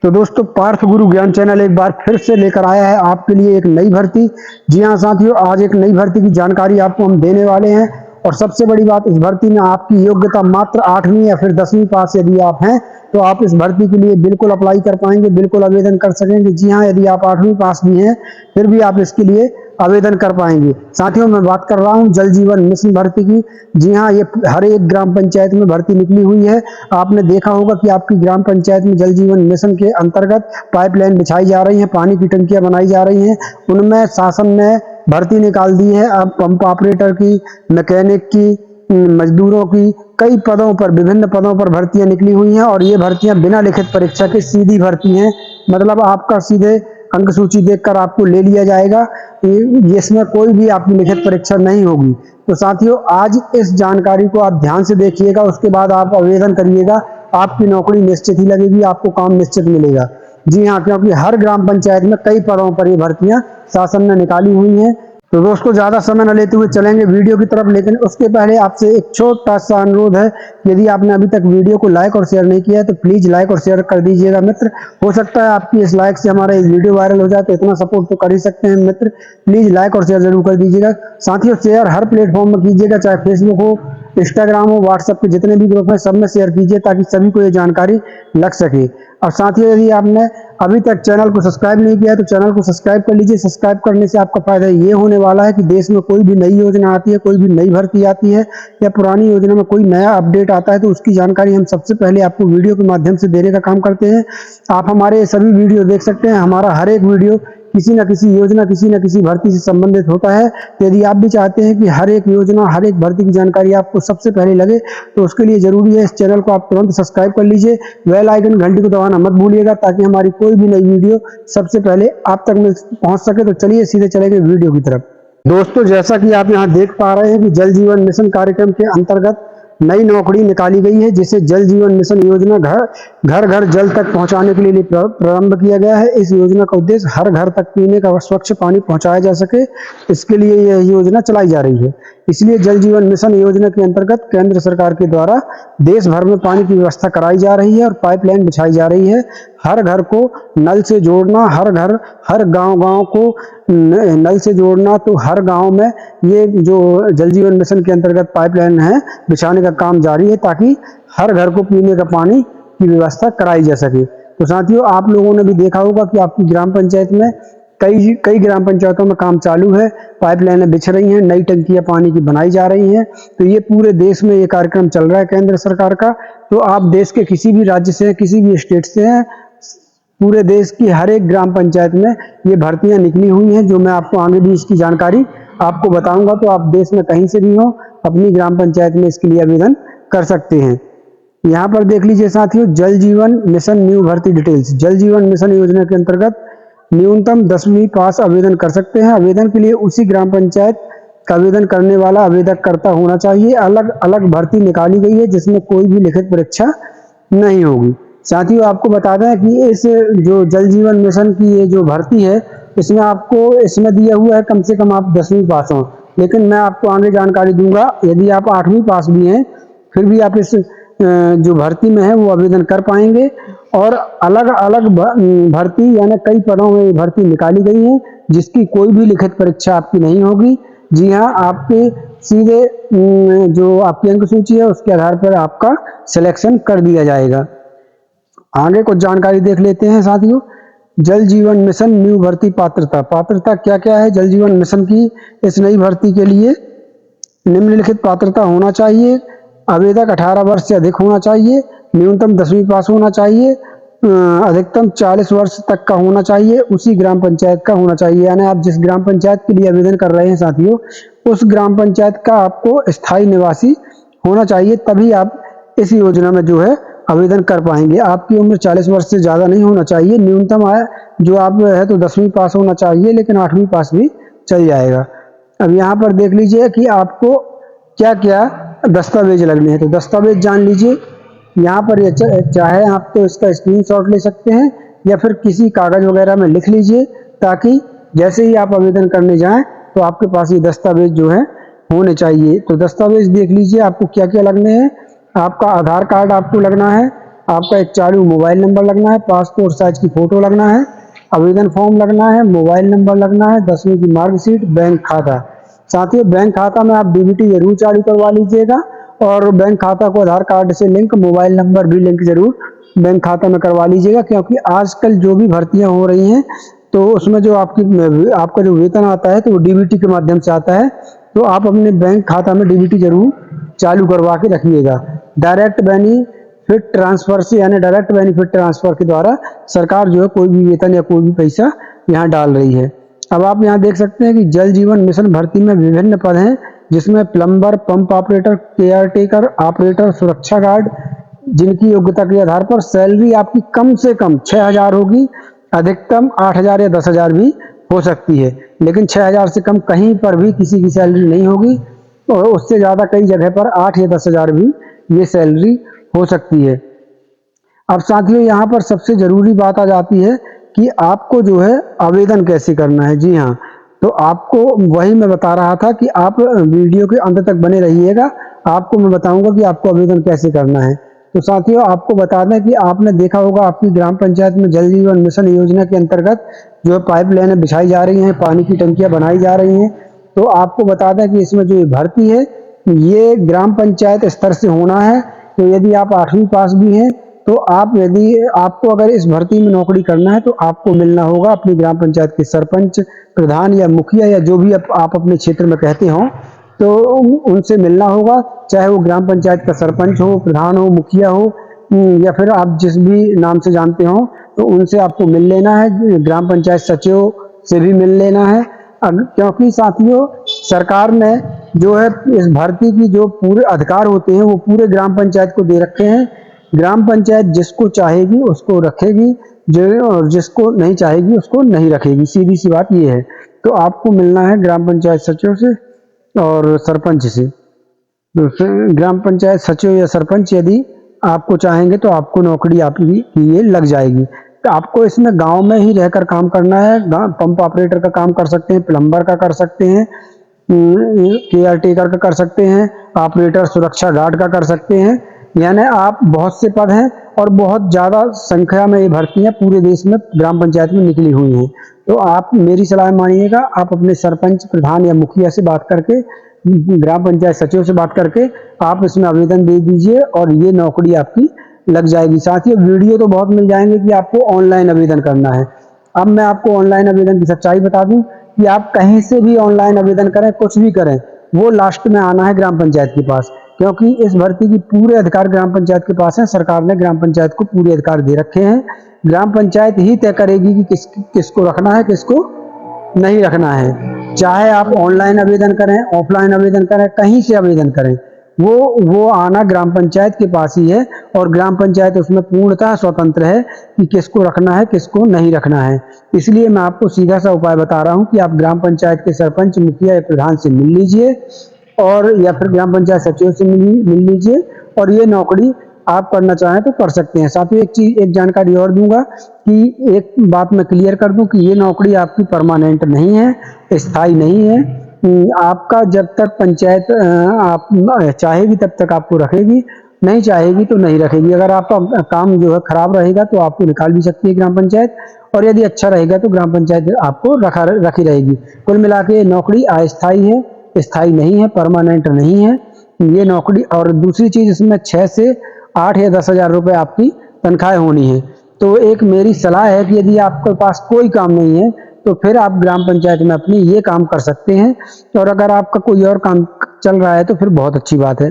तो दोस्तों, पार्थ गुरु ज्ञान चैनल एक बार फिर से लेकर आया है आपके लिए एक नई भर्ती। जी हाँ साथियों, आज एक नई भर्ती की जानकारी आपको हम देने वाले हैं। और सबसे बड़ी बात, इस भर्ती में आपकी योग्यता मात्र 8वीं या फिर 10वीं पास यदि आप हैं तो आप इस भर्ती के लिए बिल्कुल अप्लाई कर पाएंगे, बिल्कुल आवेदन कर सकेंगे। जी हाँ, यदि आप 8वीं पास भी हैं फिर भी आप इसके लिए आवेदन कर पाएंगे। साथियों, मैं बात कर रहा हूं जल जीवन मिशन भर्ती की। जी हाँ, ये हर एक ग्राम पंचायत में भर्ती निकली हुई है। आपने देखा होगा कि आपकी ग्राम पंचायत में जल जीवन मिशन के अंतर्गत पाइपलाइन बिछाई जा रही है, पानी की टंकियां बनाई जा रही हैं। उनमें शासन ने भर्ती निकाल दी है। अब पंप ऑपरेटर की, मैकेनिक की, मजदूरों की, कई पदों पर, विभिन्न पदों पर भर्तियां निकली हुई हैं। और ये भर्तियां बिना लिखित परीक्षा की सीधी भर्ती हैं, मतलब आपका सीधे अंक सूची देखकर आपको ले लिया जाएगा। इसमें कोई भी आपकी लिखित परीक्षा नहीं होगी। तो साथियों, आज इस जानकारी को आप ध्यान से देखिएगा, उसके बाद आप आवेदन करिएगा। आपकी नौकरी निश्चित ही लगेगी, आपको काम निश्चित मिलेगा। जी हाँ, क्योंकि हर ग्राम पंचायत में कई पदों पर ये भर्तियां शासन ने निकाली हुई हैं। तो दोस्तों, ज्यादा समय न लेते हुए चलेंगे वीडियो की तरफ, लेकिन उसके पहले आपसे एक छोटा सा अनुरोध है। यदि आपने अभी तक वीडियो को लाइक और शेयर नहीं किया है तो प्लीज लाइक और शेयर कर दीजिएगा मित्र। हो सकता है आपकी इस लाइक से हमारा इस वीडियो वायरल हो जाए, तो इतना सपोर्ट तो कर ही सकते हैं मित्र। प्लीज लाइक और शेयर जरूर कर दीजिएगा। साथियों, शेयर हर प्लेटफॉर्म में कीजिएगा, चाहे फेसबुक हो, इंस्टाग्राम हो, व्हाट्सएप के जितने भी ग्रुप हैं सब में शेयर कीजिए, ताकि सभी को ये जानकारी लग सके। और साथियों, यदि आपने अभी तक चैनल को सब्सक्राइब नहीं किया है तो चैनल को सब्सक्राइब कर लीजिए। सब्सक्राइब करने से आपका फायदा ये होने वाला है कि देश में कोई भी नई योजना आती है, कोई भी नई भर्ती आती है या पुरानी योजना में कोई नया अपडेट आता है तो उसकी जानकारी हम सबसे पहले आपको वीडियो के माध्यम से देने का काम करते हैं। आप हमारे सभी वीडियो देख सकते हैं। हमारा हर एक वीडियो किसी न किसी योजना, किसी न किसी भर्ती से संबंधित होता है। तो यदि आप भी चाहते हैं कि हर एक योजना, हर एक भर्ती की जानकारी आपको सबसे पहले लगे तो उसके लिए जरूरी है इस चैनल को आप तुरंत सब्सक्राइब कर लीजिए। बेल आइकन घंटी को दबाना मत भूलिएगा, ताकि हमारी कोई भी नई वीडियो सबसे पहले आप तक में पहुंच सके। तो चलिए सीधे चलेंगे वीडियो की तरफ। दोस्तों, जैसा कि आप यहाँ देख पा रहे हैं कि जल जीवन मिशन कार्यक्रम के अंतर्गत नई नौकरी निकाली गई है, जिसे जल जीवन मिशन योजना घर घर जल तक पहुंचाने के लिए प्रारंभ किया गया है। इस योजना का उद्देश्य हर घर तक पीने का स्वच्छ पानी पहुंचाया जा सके, इसके लिए यह योजना चलाई जा रही है। इसलिए जल जीवन मिशन योजना के अंतर्गत केंद्र सरकार के द्वारा देश भर में पानी की व्यवस्था कराई जा रही है और पाइपलाइन बिछाई जा रही है। हर घर को नल से जोड़ना, हर गांव को नल से जोड़ना, तो हर गांव में ये जो जल जीवन मिशन के अंतर्गत पाइपलाइन है बिछाने का काम जारी है, ताकि हर घर को पीने का पानी की व्यवस्था कराई जा सके। तो साथियों, आप लोगों ने भी देखा होगा कि आपकी ग्राम पंचायत में कई ग्राम पंचायतों में काम चालू है, पाइपलाइनें बिछ रही हैं, नई टंकियां पानी की बनाई जा रही हैं। तो ये पूरे देश में ये कार्यक्रम चल रहा है केंद्र सरकार का। तो आप देश के किसी भी राज्य से, किसी भी स्टेट से हैं, पूरे देश की हर एक ग्राम पंचायत में ये भर्तियां निकली हुई हैं, जो मैं आपको आगे भी इसकी जानकारी आपको बताऊंगा। तो आप देश में कहीं से भी हो, अपनी ग्राम पंचायत में इसके लिए आवेदन कर सकते हैं। यहाँ पर देख लीजिए साथियों, जल जीवन मिशन न्यू भर्ती डिटेल्स। जल जीवन मिशन योजना के अंतर्गत न्यूनतम 10वीं पास आवेदन कर सकते हैं। आवेदन के लिए उसी ग्राम पंचायत का आवेदन करने वाला आवेदक करता होना चाहिए। अलग अलग भर्ती निकाली गई है, जिसमें कोई भी लिखित परीक्षा नहीं होगी। साथियों, आपको बता दें कि इस जो जल जीवन मिशन की ये जो भर्ती है, इसमें दिया हुआ है कम से कम आप 10वीं पास हों, लेकिन मैं आपको आगे जानकारी दूंगा। यदि आप 8वीं पास भी हैं फिर भी आप इस जो भर्ती में है वो आवेदन कर पाएंगे। और अलग अलग भर्ती यानी कई पदों में भर्ती निकाली गई है, जिसकी कोई भी लिखित परीक्षा आपकी नहीं होगी। जी हाँ, आपके सीधे जो आपकी अंक सूची है उसके आधार पर आपका सिलेक्शन कर दिया जाएगा। आगे कुछ जानकारी देख लेते हैं साथियों। जल जीवन मिशन न्यू भर्ती पात्रता क्या क्या है जल जीवन मिशन की इस नई भर्ती के लिए। निम्नलिखित पात्रता होना चाहिए। आवेदक 18 वर्ष से अधिक होना चाहिए, न्यूनतम 10वीं पास होना चाहिए, अधिकतम 40 वर्ष तक का होना चाहिए, उसी ग्राम पंचायत का होना चाहिए। यानी आप जिस ग्राम पंचायत के लिए आवेदन कर रहे हैं साथियों, उस ग्राम पंचायत का आपको स्थायी निवासी होना चाहिए, तभी आप इस योजना में जो है आवेदन कर पाएंगे। आपकी उम्र 40 वर्ष से ज़्यादा नहीं होना चाहिए। न्यूनतम आय जो आप है तो 10वीं पास होना चाहिए, लेकिन 8वीं पास भी चल जाएगा। अब यहाँ पर देख लीजिए कि आपको क्या क्या दस्तावेज लगने हैं। तो दस्तावेज जान लीजिए। यहाँ पर चाहे आप तो इसका स्क्रीनशॉट ले सकते हैं या फिर किसी कागज वगैरह में लिख लीजिए, ताकि जैसे ही आप आवेदन करने जाएं तो आपके पास ये दस्तावेज जो है होने चाहिए। तो दस्तावेज देख लीजिए आपको क्या क्या लगने हैं। आपका आधार कार्ड आपको लगना है, आपका एक चालू मोबाइल नंबर लगना है, पासपोर्ट साइज की फ़ोटो लगना है, आवेदन फॉर्म लगना है, मोबाइल नंबर लगना है, 10वीं की मार्कशीट, बैंक खाता। साथियों बैंक खाता में आप डीबीटी जरूर चालू करवा लीजिएगा और बैंक खाता को आधार कार्ड से लिंक, मोबाइल नंबर भी लिंक जरूर बैंक खाता में करवा लीजिएगा, क्योंकि आजकल जो भी भर्तियां हो रही हैं तो उसमें जो आपका जो वेतन आता है तो वो डीबीटी के माध्यम से आता है। तो आप अपने बैंक खाता में डीबीटी जरूर चालू करवा के रखिएगा। डायरेक्ट बेनिफिट ट्रांसफर से यानी डायरेक्ट बेनिफिट ट्रांसफर के द्वारा सरकार जो है कोई भी वेतन या कोई भी पैसा यहाँ डाल रही है। अब आप यहाँ देख सकते हैं कि जल जीवन मिशन भर्ती में विभिन्न पद हैं, जिसमें plumber, pump operator, care taker operator, सुरक्षा गार्ड, जिनकी योग्यता के आधार पर सैलरी आपकी कम से कम 6,000 होगी, अधिकतम 8,000 या 10,000 भी हो सकती है, लेकिन 6,000 से कम कहीं पर भी किसी की सैलरी नहीं होगी और उससे ज़्यादा कई जगह पर 8 या 10,000 भी ये सैलरी हो सकती है। अब साथियों यहाँ पर सबसे ज़रूरी बात आ जाती है कि आपको जो है आवेदन कैसे करना है। जी हाँ, तो आपको वही मैं बता रहा था कि आप वीडियो के अंत तक बने रहिएगा, आपको मैं बताऊंगा कि आपको आवेदन कैसे करना है। तो साथियों आपको बता दें कि आपने देखा होगा आपकी ग्राम पंचायत में जल जीवन मिशन योजना के अंतर्गत जो है पाइपलाइनें बिछाई जा रही हैं, पानी की टंकियां बनाई जा रही हैं। तो आपको बता दें कि इसमें जो भर्ती है ये ग्राम पंचायत स्तर से होना है। तो यदि आप 8वीं पास भी हैं तो आप यदि आपको अगर इस भर्ती में नौकरी करना है तो आपको मिलना होगा अपनी ग्राम पंचायत के सरपंच, प्रधान या मुखिया या जो भी आप अपने क्षेत्र में कहते हो तो उनसे मिलना होगा, चाहे वो ग्राम पंचायत का सरपंच हो, प्रधान हो, मुखिया हो या फिर आप जिस भी नाम से जानते हो तो उनसे आपको मिल लेना है। ग्राम पंचायत सचिव से भी मिल लेना है, क्योंकि साथियों सरकार ने जो है इस भर्ती की जो पूरे अधिकार होते हैं वो पूरे ग्राम पंचायत को दे रखे हैं। ग्राम पंचायत जिसको चाहेगी उसको रखेगी, जो जिसको नहीं चाहेगी उसको नहीं रखेगी, सीधी सी बात ये है। तो आपको मिलना है ग्राम पंचायत सचिव से और सरपंच से। तो ग्राम पंचायत सचिव या सरपंच यदि आपको चाहेंगे तो आपको नौकरी आपकी ये लग जाएगी। तो आपको इसमें गांव में ही रहकर काम करना है। पंप ऑपरेटर का काम कर सकते हैं, प्लम्बर का कर सकते हैं, केयर टेकर का कर सकते हैं, ऑपरेटर सुरक्षा गार्ड का कर सकते हैं। यानी आप बहुत से पद हैं और बहुत ज़्यादा संख्या में ये भर्तियां पूरे देश में ग्राम पंचायत में निकली हुई हैं। तो आप मेरी सलाह मानिएगा, आप अपने सरपंच, प्रधान या मुखिया से बात करके, ग्राम पंचायत सचिव से बात करके आप इसमें आवेदन दे दीजिए और ये नौकरी आपकी लग जाएगी। साथियों वीडियो तो बहुत मिल जाएंगे कि आपको ऑनलाइन आवेदन करना है। अब मैं आपको ऑनलाइन आवेदन की सच्चाई बता दूं कि आप कहीं से भी ऑनलाइन आवेदन करें, कुछ भी करें, वो लास्ट में आना है ग्राम पंचायत के पास, क्योंकि इस भर्ती की पूरे अधिकार ग्राम पंचायत के पास है। सरकार ने ग्राम पंचायत को पूरे अधिकार दे रखे हैं। ग्राम पंचायत ही तय करेगी कि किसको रखना है, किसको नहीं रखना है। चाहे आप ऑनलाइन आवेदन करें, ऑफलाइन आवेदन करें, कहीं से आवेदन करें, वो आना ग्राम पंचायत के पास ही है और ग्राम पंचायत उसमें पूर्णतः स्वतंत्र है कि किसको रखना है, किसको नहीं रखना है। इसलिए मैं आपको सीधा सा उपाय बता रहा हूं कि आप ग्राम पंचायत के सरपंच, मुखिया या प्रधान से मिल लीजिए और या फिर ग्राम पंचायत सचिव से मिल लीजिए और ये नौकरी आप करना चाहें तो कर सकते हैं। साथ ही एक जानकारी और दूंगा कि एक बात मैं क्लियर कर दूं कि ये नौकरी आपकी परमानेंट नहीं है, स्थायी नहीं है। आपका जब तक पंचायत आप चाहेगी तब तक आपको रखेगी, नहीं चाहेगी तो नहीं रखेगी। अगर आपका काम जो है खराब रहेगा तो आपको निकाल भी सकती है ग्राम पंचायत, और यदि अच्छा रहेगा तो ग्राम पंचायत आपको रखी रहेगी। कुल मिला के नौकरी अस्थायी है, स्थायी नहीं है, परमानेंट नहीं है ये नौकरी। और दूसरी चीज इसमें 6 से 8 या 10,000 रुपये आपकी तनख्वाह होनी है। तो एक मेरी सलाह है कि यदि आपके पास कोई काम नहीं है तो फिर आप ग्राम पंचायत में अपनी ये काम कर सकते हैं, और अगर आपका कोई और काम चल रहा है तो फिर बहुत अच्छी बात है।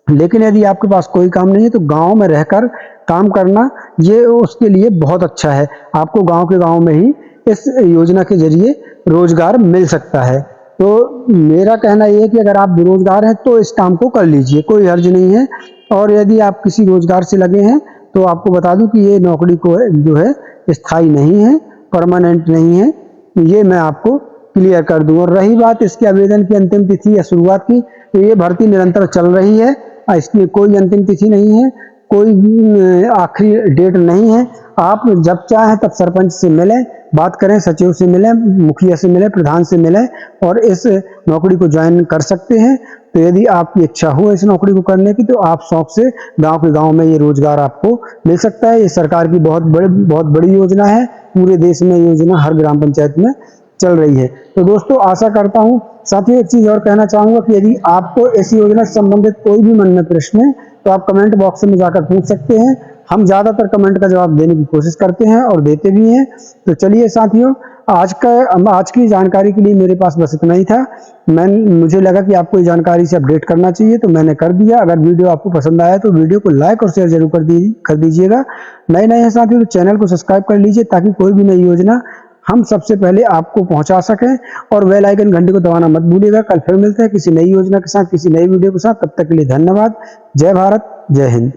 लेकिन यदि आपके पास कोई काम नहीं है तो गांव में रहकर काम करना ये उसके लिए बहुत अच्छा है। आपको गांव में ही इस योजना के जरिए रोजगार मिल सकता है। तो मेरा कहना यह है कि अगर आप बेरोजगार हैं तो इस काम को कर लीजिए, कोई हर्ज नहीं है। और यदि आप किसी रोजगार से लगे हैं तो आपको बता दूं कि ये नौकरी को जो है स्थायी नहीं है, परमानेंट नहीं है, ये मैं आपको क्लियर कर दूं। और रही बात इसके आवेदन की अंतिम तिथि या शुरुआत की, तो ये भर्ती निरंतर चल रही है, इसकी कोई अंतिम तिथि नहीं है, कोई आखिरी डेट नहीं है। आप जब चाहें तब सरपंच से मिलें, बात करें, सचिव से मिलें, मुखिया से मिलें, प्रधान से मिलें और इस नौकरी को ज्वाइन कर सकते हैं। तो यदि आपकी इच्छा हो इस नौकरी को करने की तो आप शौक से गांव के गांव में ये रोजगार आपको मिल सकता है। ये सरकार की बहुत बड़ी योजना है। पूरे देश में योजना हर ग्राम पंचायत में चल रही है। तो दोस्तों आशा करता हूँ। साथियों एक चीज और कहना चाहूंगा कि यदि आपको ऐसी योजना से संबंधित कोई भी मन में प्रश्न है तो आप कमेंट बॉक्स में जाकर पूछ सकते हैं। हम ज्यादातर कमेंट का जवाब देने की कोशिश करते हैं और देते भी हैं। तो चलिए साथियों, आज की जानकारी के लिए मेरे पास बस इतना ही था। मुझे लगा कि आपको ये जानकारी से अपडेट करना चाहिए तो मैंने कर दिया। अगर वीडियो आपको पसंद आया तो वीडियो को लाइक और शेयर जरूर कर दीजिएगा। नए हैं साथियों तो चैनल को सब्सक्राइब कर लीजिए ताकि कोई भी नई योजना हम सबसे पहले आपको पहुंचा सकें। और बेल आइकन घंटी को दबाना मत भूलिएगा। कल फिर मिलते हैं किसी नई योजना के साथ, किसी नई वीडियो के साथ। तब तक के लिए धन्यवाद। जय भारत, जय हिंद।